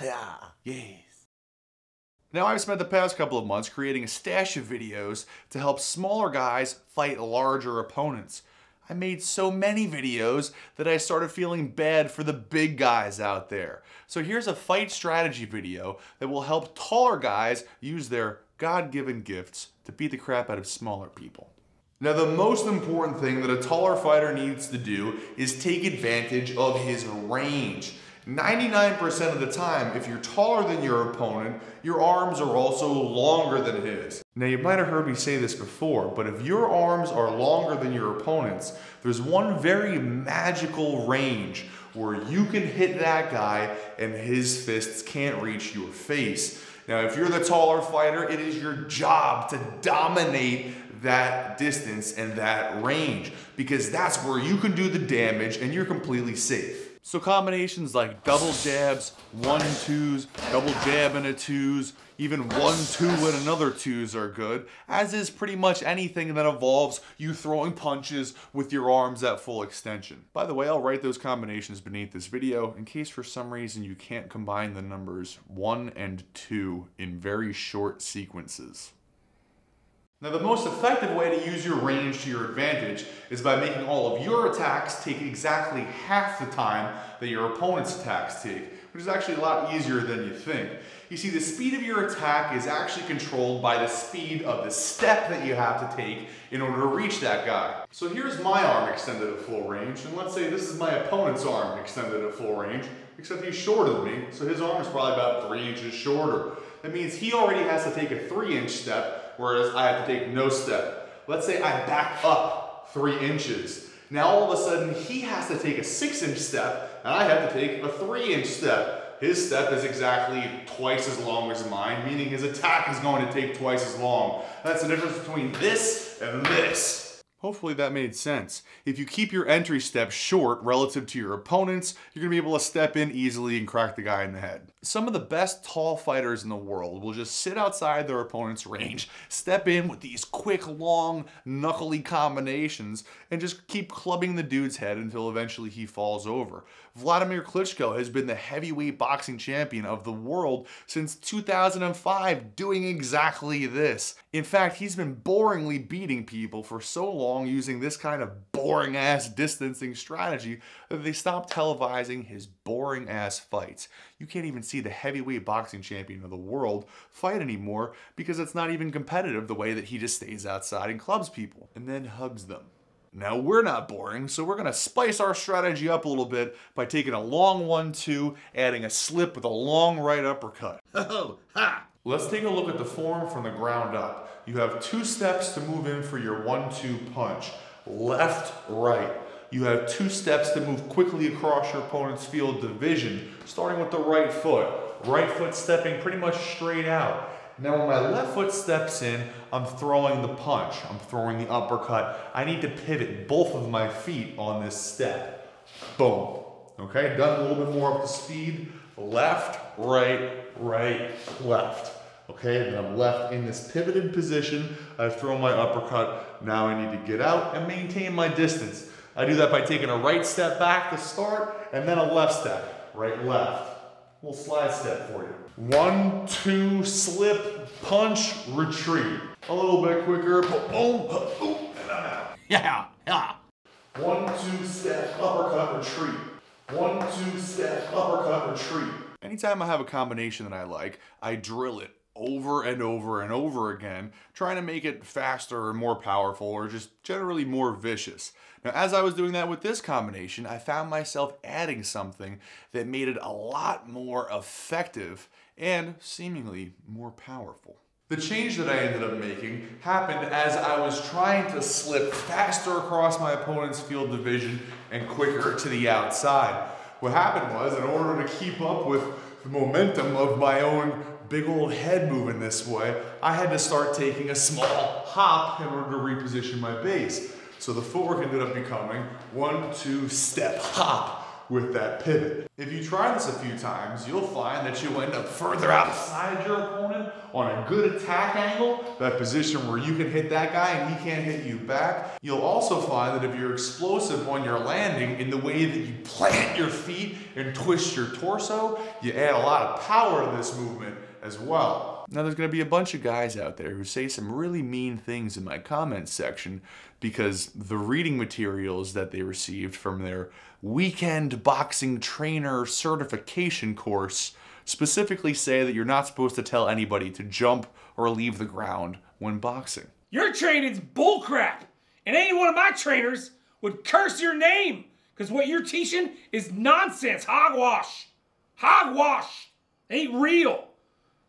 Yes. Now I've spent the past couple of months creating a stash of videos to help smaller guys fight larger opponents. I made so many videos that I started feeling bad for the big guys out there. So here's a fight strategy video that will help taller guys use their God-given gifts to beat the crap out of smaller people. Now the most important thing that a taller fighter needs to do is take advantage of his range. 99% of the time, if you're taller than your opponent, your arms are also longer than his. Now you might have heard me say this before, but if your arms are longer than your opponent's, there's one very magical range where you can hit that guy and his fists can't reach your face. Now if you're the taller fighter, it is your job to dominate that distance and that range, because that's where you can do the damage and you're completely safe. So combinations like double jabs, 1-2s, double jab and a 2s, even 1-2 and another 2s are good, as is pretty much anything that involves you throwing punches with your arms at full extension. By the way, I'll write those combinations beneath this video in case for some reason you can't combine the numbers 1 and 2 in very short sequences. Now the most effective way to use your range to your advantage is by making all of your attacks take exactly half the time that your opponent's attacks take, which is actually a lot easier than you think. You see, the speed of your attack is actually controlled by the speed of the step that you have to take in order to reach that guy. So here's my arm extended at full range, and let's say this is my opponent's arm extended at full range, except he's shorter than me, so his arm is probably about 3 inches shorter. That means he already has to take a 3-inch step, whereas I have to take no step. Let's say I back up 3 inches. Now all of a sudden he has to take a 6-inch step and I have to take a 3-inch step. His step is exactly twice as long as mine, meaning his attack is going to take twice as long. That's the difference between this and this. Hopefully that made sense. If you keep your entry step short relative to your opponents, you're going to be able to step in easily and crack the guy in the head. Some of the best tall fighters in the world will just sit outside their opponent's range, step in with these quick, long, knuckly combinations, and just keep clubbing the dude's head until eventually he falls over. Vladimir Klitschko has been the heavyweight boxing champion of the world since 2005, doing exactly this. In fact, he's been boringly beating people for so long using this kind of boring ass distancing strategy that they stopped televising his boring ass fights. You can't even see the heavyweight boxing champion of the world fight anymore because it's not even competitive the way that he just stays outside and clubs people and then hugs them. Now we're not boring, so we're gonna spice our strategy up a little bit by taking a long 1-2, adding a slip with a long right uppercut. Oh, ha! Let's take a look at the form from the ground up. You have 2 steps to move in for your 1-2 punch. Left, right. You have 2 steps to move quickly across your opponent's field of vision, starting with the right foot. Right foot stepping pretty much straight out. Now when my left foot steps in, I'm throwing the punch. I'm throwing the uppercut. I need to pivot both of my feet on this step. Boom. Okay, done a little bit more up to speed. Left, right, right, left. Okay, then I'm left in this pivoted position. I've thrown my uppercut. Now I need to get out and maintain my distance. I do that by taking a right step back to start and then a left step. Right, left. Little slide step for you. 1-2, slip, punch, retreat. A little bit quicker. Boom, boom, and I'm out. Yeah, yeah. 1-2 step, uppercut, retreat. 1-2 step, uppercut, retreat. Anytime I have a combination that I like, I drill it over and over and over again, trying to make it faster or more powerful or just generally more vicious. Now, as I was doing that with this combination, I found myself adding something that made it a lot more effective and seemingly more powerful. The change that I ended up making happened as I was trying to slip faster across my opponent's field of vision and quicker to the outside. What happened was, in order to keep up with the momentum of my own big old head moving this way, I had to start taking a small hop in order to reposition my base. So the footwork ended up becoming 1-2 step hop, with that pivot. If you try this a few times, you'll find that you'll end up further outside your opponent on a good attack angle, that position where you can hit that guy and he can't hit you back. You'll also find that if you're explosive when you're landing in the way that you plant your feet and twist your torso, you add a lot of power to this movement as well. Now there's going to be a bunch of guys out there who say some really mean things in my comments section because the reading materials that they received from their weekend boxing trainer certification course specifically say that you're not supposed to tell anybody to jump or leave the ground when boxing. Your training's bullcrap, and any one of my trainers would curse your name because what you're teaching is nonsense, hogwash. Hogwash. Ain't real.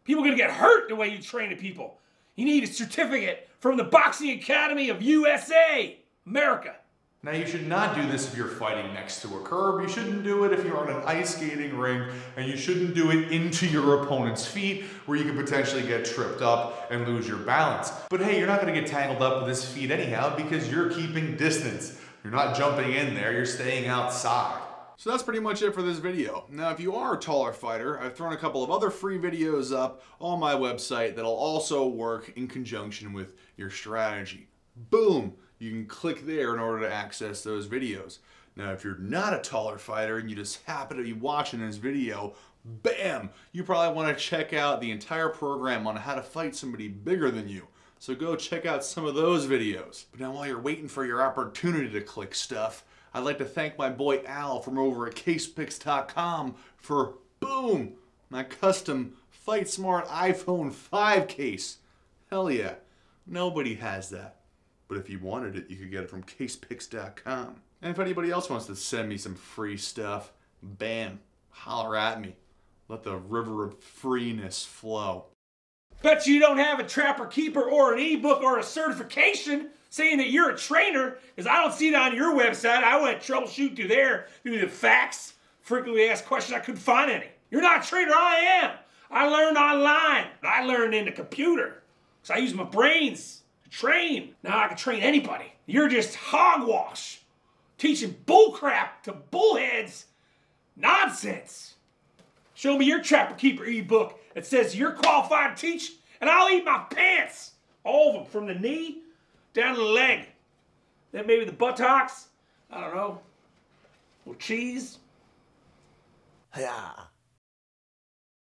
People are gonna get hurt the way you train people. You need a certificate from the Boxing Academy of USA, America. Now you should not do this if you're fighting next to a curb. You shouldn't do it if you're on an ice skating rink, and you shouldn't do it into your opponent's feet where you could potentially get tripped up and lose your balance. But hey, you're not gonna get tangled up with his feet anyhow because you're keeping distance. You're not jumping in there, you're staying outside. So that's pretty much it for this video. Now, if you are a taller fighter, I've thrown a couple of other free videos up on my website that'll also work in conjunction with your strategy. Boom! You can click there in order to access those videos. Now, if you're not a taller fighter and you just happen to be watching this video, bam! You probably want to check out the entire program on how to fight somebody bigger than you. So go check out some of those videos. But now while you're waiting for your opportunity to click stuff, I'd like to thank my boy Al from over at CasePicks.com for, boom, my custom FightSmart iPhone 5 case. Hell yeah, nobody has that. But if you wanted it, you could get it from CasePicks.com. And if anybody else wants to send me some free stuff, bam, holler at me. Let the river of freeness flow. Bet you don't have a trapper keeper or an ebook or a certification saying that you're a trainer, because I don't see it on your website. I went troubleshoot through there, through the facts, frequently asked questions, I couldn't find any. You're not a trainer, I am. I learned online. I learned in the computer, because I use my brains to train. Now I can train anybody. You're just hogwash, teaching bullcrap to bullheads. Nonsense. Show me your trapper keeper ebook that says you're qualified to teach, and I'll eat my pants. All of them, from the knee down to the leg. Then maybe the buttocks. I don't know. A little cheese. Yeah.